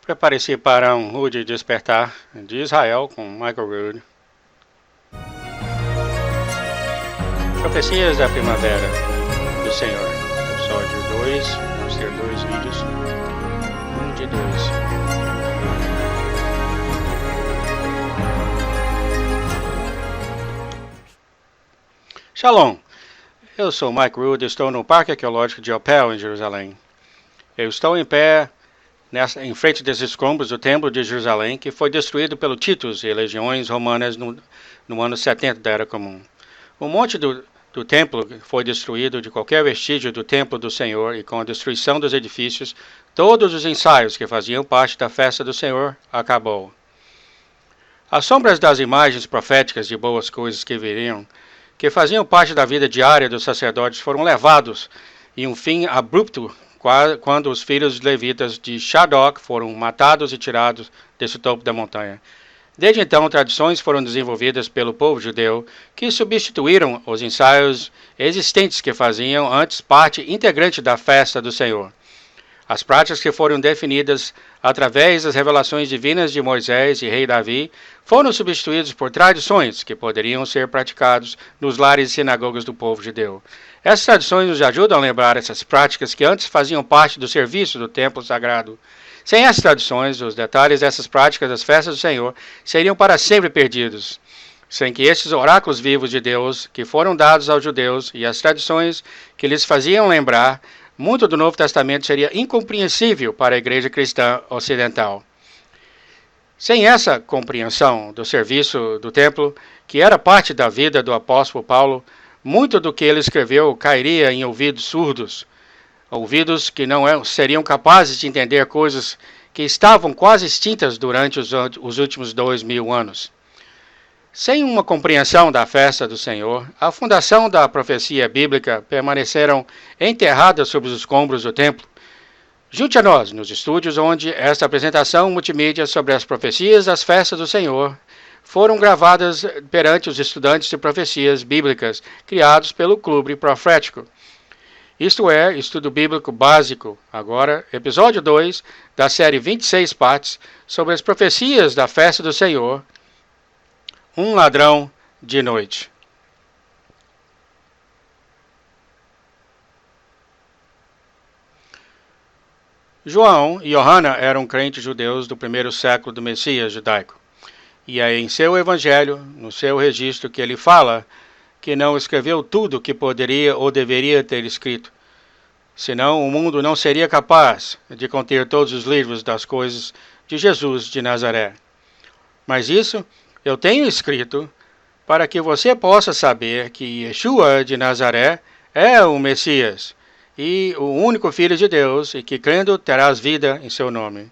Prepare-se para um rude despertar de Israel com Michael Rood. Profecias da Primavera do Senhor. Episódio 2. Vamos ter 2 vídeos. 1 de 2. Shalom. Eu sou Mike Rood e estou no Parque Arqueológico de Opel, em Jerusalém. Eu estou em pé em frente desses escombros do Templo de Jerusalém, que foi destruído pelo Titus e legiões romanas no ano 70 da Era Comum. O monte do templo foi destruído de qualquer vestígio do templo do Senhor, e com a destruição dos edifícios, todos os ensaios que faziam parte da festa do Senhor acabou. As sombras das imagens proféticas de boas coisas que viriam, que faziam parte da vida diária dos sacerdotes, foram levados em um fim abrupto quando os filhos levitas de Shadoc foram matados e tirados desse topo da montanha. Desde então, tradições foram desenvolvidas pelo povo judeu que substituíram os ensaios existentes que faziam antes parte integrante da festa do Senhor. As práticas que foram definidas através das revelações divinas de Moisés e rei Davi foram substituídas por tradições que poderiam ser praticadas nos lares e sinagogas do povo judeu. Essas tradições nos ajudam a lembrar essas práticas que antes faziam parte do serviço do templo sagrado. Sem essas tradições, os detalhes dessas práticas das festas do Senhor seriam para sempre perdidos. Sem que estes oráculos vivos de Deus, que foram dados aos judeus, e as tradições que lhes faziam lembrar, muito do Novo Testamento seria incompreensível para a igreja cristã ocidental. Sem essa compreensão do serviço do templo, que era parte da vida do apóstolo Paulo, muito do que ele escreveu cairia em ouvidos surdos, ouvidos que não seriam capazes de entender coisas que estavam quase extintas durante os últimos 2000 anos. Sem uma compreensão da festa do Senhor, a fundação da profecia bíblica permaneceram enterradas sob os escombros do templo. Junte a nós nos estúdios onde esta apresentação multimídia sobre as profecias das festas do Senhor foram gravadas perante os estudantes de profecias bíblicas criados pelo Clube Profético. Isto é, Estudo Bíblico Básico, agora, episódio 2 da série 26 partes sobre as profecias da festa do Senhor, um ladrão de noite. João e Johanna eram crentes judeus do primeiro século do Messias judaico. E é em seu evangelho, no seu registro, que ele fala que não escreveu tudo o que poderia ou deveria ter escrito. Senão o mundo não seria capaz de conter todos os livros das coisas de Jesus de Nazaré. Mas isso eu tenho escrito para que você possa saber que Yeshua de Nazaré é o Messias e o único Filho de Deus, e que crendo terás vida em seu nome.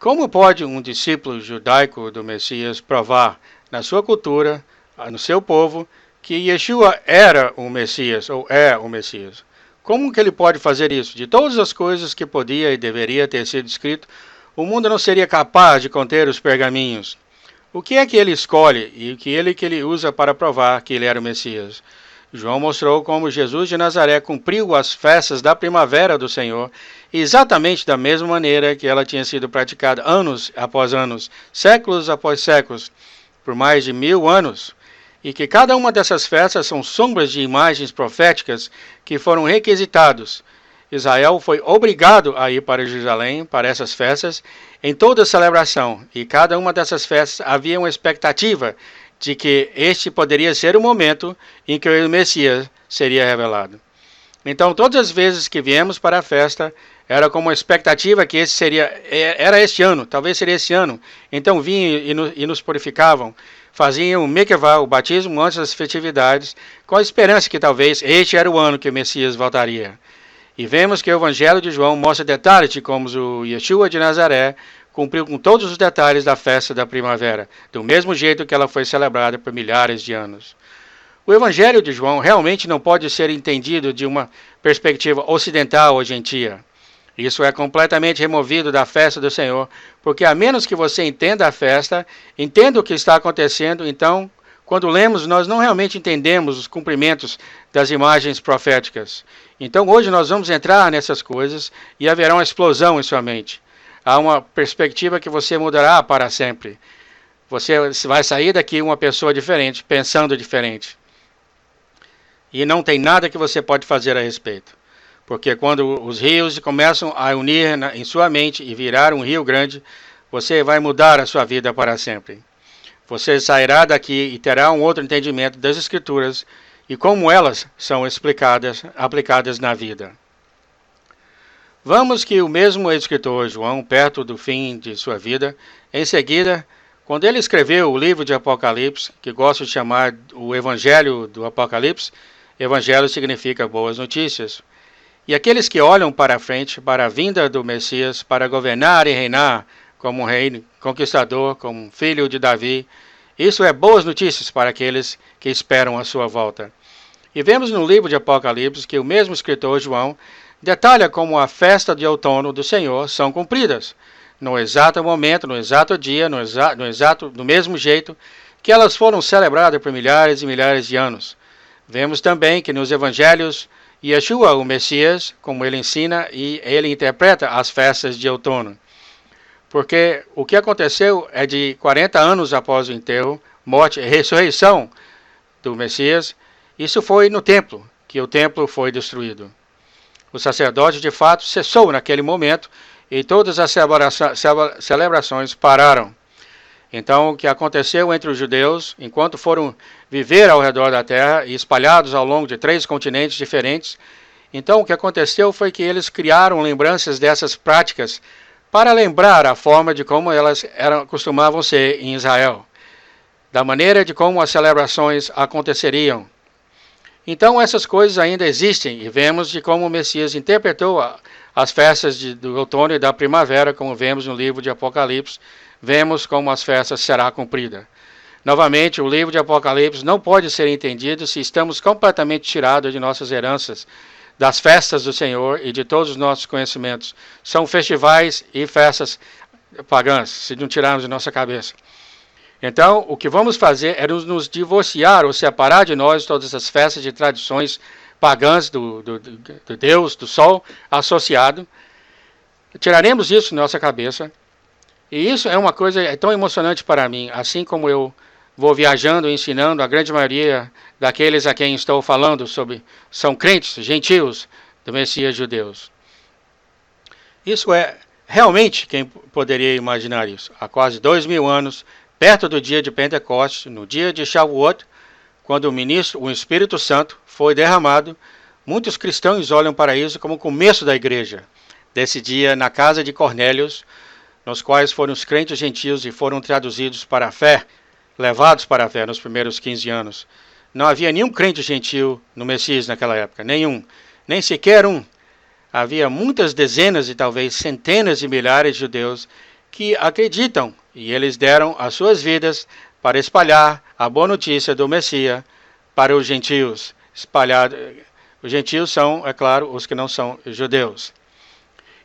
Como pode um discípulo judaico do Messias provar na sua cultura, no seu povo, que Yeshua era o Messias ou é o Messias? Como que ele pode fazer isso? De todas as coisas que podia e deveria ter sido escrito, o mundo não seria capaz de conter os pergaminhos. O que é que ele escolhe e o que ele usa para provar que ele era o Messias? João mostrou como Jesus de Nazaré cumpriu as festas da primavera do Senhor exatamente da mesma maneira que ela tinha sido praticada anos após anos, séculos após séculos, por mais de 1000 anos, e que cada uma dessas festas são sombras de imagens proféticas que foram requisitados. Israel foi obrigado a ir para Jerusalém para essas festas em toda a celebração, e cada uma dessas festas havia uma expectativa de que este poderia ser o momento em que o Messias seria revelado. Então, todas as vezes que viemos para a festa, era como uma expectativa que era este ano, talvez seria esse ano. Então vinham e nos purificavam, faziam o Mikvah, o batismo antes das festividades, com a esperança que talvez este era o ano que o Messias voltaria. E vemos que o Evangelho de João mostra detalhes de como o Yeshua de Nazaré cumpriu com todos os detalhes da festa da primavera, do mesmo jeito que ela foi celebrada por milhares de anos. O Evangelho de João realmente não pode ser entendido de uma perspectiva ocidental ou gentia. Isso é completamente removido da festa do Senhor, porque a menos que você entenda a festa, entenda o que está acontecendo, então, quando lemos, nós não realmente entendemos os cumprimentos das imagens proféticas. Então, hoje nós vamos entrar nessas coisas e haverá uma explosão em sua mente. há uma perspectiva que você mudará para sempre. Você vai sair daqui uma pessoa diferente, pensando diferente. E não tem nada que você pode fazer a respeito. Porque quando os rios começam a unir em sua mente e virar um rio grande, você vai mudar a sua vida para sempre. Você sairá daqui e terá um outro entendimento das Escrituras e como elas são aplicadas na vida. Vamos que o mesmo escritor João, perto do fim de sua vida, em seguida, quando ele escreveu o livro de Apocalipse, que gosto de chamar o Evangelho do Apocalipse, Evangelho significa boas notícias, e aqueles que olham para a frente, para a vinda do Messias, para governar e reinar como um rei conquistador, como um filho de Davi, isso é boas notícias para aqueles que esperam a sua volta. E vemos no livro de Apocalipse que o mesmo escritor João detalha como a festa de outono do Senhor são cumpridas, no exato momento, no exato dia, do mesmo jeito que elas foram celebradas por milhares e milhares de anos. Vemos também que nos evangelhos, Yeshua, o Messias, como ele ensina e ele interpreta as festas de outono. Porque o que aconteceu é de 40 anos após o enterro, morte e ressurreição do Messias, isso foi no templo, que o templo foi destruído. O sacerdote de fato cessou naquele momento e todas as celebrações pararam. Então, o que aconteceu entre os judeus, enquanto foram viver ao redor da terra e espalhados ao longo de 3 continentes diferentes, então o que aconteceu foi que eles criaram lembranças dessas práticas para lembrar a forma de como elas costumavam ser em Israel, da maneira de como as celebrações aconteceriam. Então essas coisas ainda existem e vemos de como o Messias interpretou as festas do outono e da primavera, como vemos no livro de Apocalipse, vemos como as festas serão cumpridas. Novamente, o livro de Apocalipse não pode ser entendido se estamos completamente tirados de nossas heranças, das festas do Senhor e de todos os nossos conhecimentos. São festivais e festas pagãs, se não tirarmos de nossa cabeça. Então, o que vamos fazer é nos divorciar ou separar de nós todas as festas e tradições pagãs do Deus, do Sol, associado. Tiraremos isso de nossa cabeça. E isso é uma coisa tão emocionante para mim, assim como eu vou viajando e ensinando, a grande maioria daqueles a quem estou falando sobre são crentes, gentios do Messias judeus. Isso é realmente quem poderia imaginar isso. Há quase 2000 anos, perto do dia de Pentecostes, no dia de Shavuot, quando o Espírito Santo foi derramado, muitos cristãos olham para isso como o começo da igreja. Desse dia, na casa de Cornélios, nos quais foram os crentes gentios e foram traduzidos para a fé, levados para a fé nos primeiros 15 anos. Não havia nenhum crente gentio no Messias naquela época, nenhum, nem sequer um. Havia muitas dezenas e talvez centenas de milhares de judeus que acreditam e eles deram as suas vidas para espalhar a boa notícia do Messias para os gentios. Os gentios são, é claro, os que não são judeus.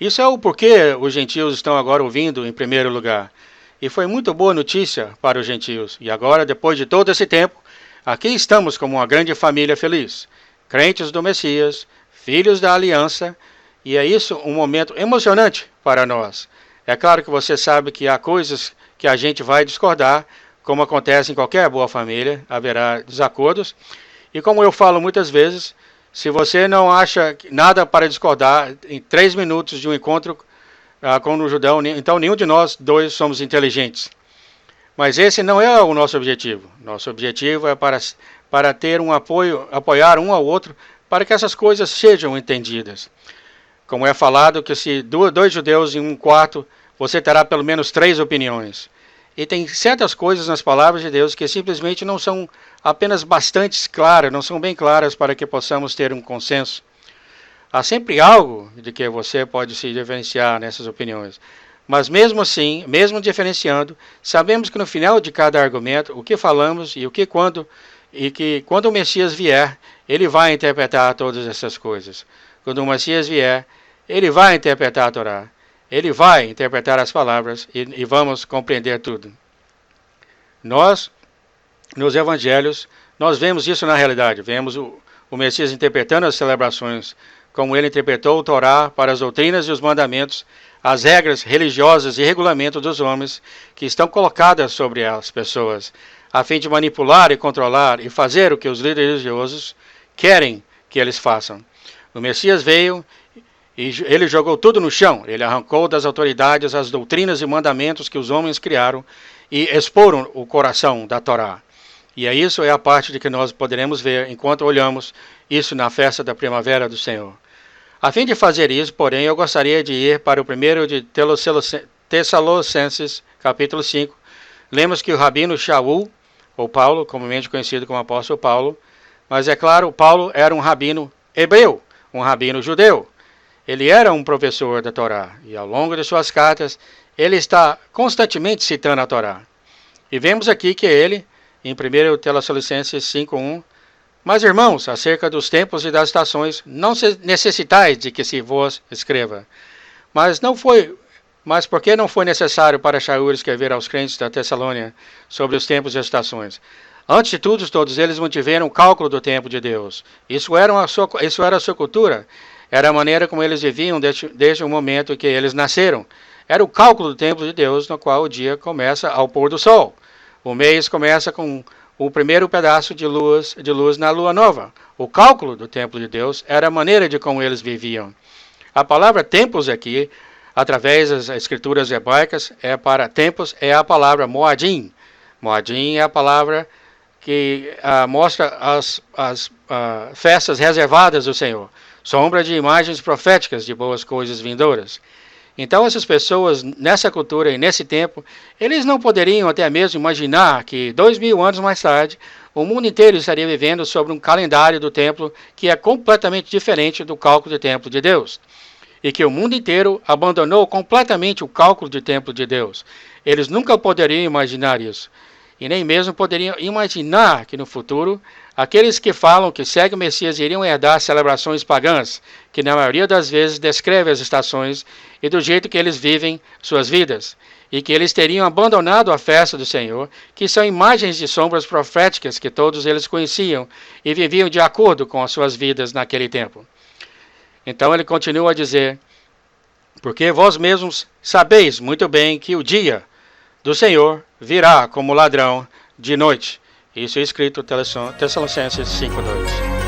Isso é o porquê os gentios estão agora ouvindo em primeiro lugar. E foi muito boa notícia para os gentios. E agora, depois de todo esse tempo, aqui estamos como uma grande família feliz. Crentes do Messias, filhos da aliança, e é isso um momento emocionante para nós. É claro que você sabe que há coisas que a gente vai discordar, como acontece em qualquer boa família, haverá desacordos. E como eu falo muitas vezes, se você não acha nada para discordar em 3 minutos de um encontro com um judeu, então nenhum de nós dois somos inteligentes. Mas esse não é o nosso objetivo. Nosso objetivo é para ter um apoio, apoiar um ao outro, para que essas coisas sejam entendidas. Como é falado que se 2 judeus em um quarto, você terá pelo menos 3 opiniões. E tem certas coisas nas palavras de Deus que simplesmente não são apenas bastante claras, não são bem claras para que possamos ter um consenso. Há sempre algo de que você pode se diferenciar nessas opiniões. Mas mesmo assim, mesmo diferenciando, sabemos que no final de cada argumento, o que falamos e que quando o Messias vier, ele vai interpretar todas essas coisas. Quando o Messias vier, ele vai interpretar a Torá. Ele vai interpretar as palavras e vamos compreender tudo. Nós, nos evangelhos, nós vemos isso na realidade. Vemos o Messias interpretando as celebrações como ele interpretou o Torá para as doutrinas e os mandamentos, as regras religiosas e regulamentos dos homens que estão colocadas sobre as pessoas, a fim de manipular e controlar e fazer o que os líderes religiosos querem que eles façam. O Messias veio e ele jogou tudo no chão. Ele arrancou das autoridades as doutrinas e mandamentos que os homens criaram e exporam o coração da Torá. E isso é a parte de que nós poderemos ver enquanto olhamos isso na festa da primavera do Senhor. A fim de fazer isso, porém, eu gostaria de ir para o primeiro de Tessalonicenses, capítulo 5. Lemos que o rabino Shaul, ou Paulo, comumente conhecido como apóstolo Paulo, mas é claro, Paulo era um rabino hebreu, um rabino judeu. Ele era um professor da Torá, e ao longo de suas cartas, ele está constantemente citando a Torá. E vemos aqui que ele, em 1 Tessalonicenses 5:1, mas irmãos, acerca dos tempos e das estações, não necessitais de que se vos escreva. Mas por que não foi necessário para Shaul escrever aos crentes da Tessalônia sobre os tempos e as estações? Antes de tudo, todos eles mantiveram o cálculo do tempo de Deus. Isso era a sua cultura. Era a maneira como eles viviam desde o momento em que eles nasceram. Era o cálculo do tempo de Deus, no qual o dia começa ao pôr do sol. O mês começa com o primeiro pedaço de luz na lua nova. O cálculo do tempo de Deus era a maneira de como eles viviam. A palavra tempos aqui, através das escrituras hebraicas, para tempos, é a palavra moadim. Moadim é a palavra que mostra as festas reservadas do Senhor. Sombra de imagens proféticas de boas coisas vindouras. Então essas pessoas, nessa cultura e nesse tempo, eles não poderiam até mesmo imaginar que 2000 anos mais tarde, o mundo inteiro estaria vivendo sobre um calendário do templo que é completamente diferente do cálculo de templo de Deus. E que o mundo inteiro abandonou completamente o cálculo de templo de Deus. Eles nunca poderiam imaginar isso. E nem mesmo poderiam imaginar que no futuro, aqueles que falam que seguem o Messias iriam herdar celebrações pagãs, que na maioria das vezes descrevem as estações e do jeito que eles vivem suas vidas, e que eles teriam abandonado a festa do Senhor, que são imagens de sombras proféticas que todos eles conheciam e viviam de acordo com as suas vidas naquele tempo. Então ele continua a dizer, porque vós mesmos sabeis muito bem que o dia do Senhor virá como ladrão de noite. Isso é escrito em Tessalonicenses 5:2.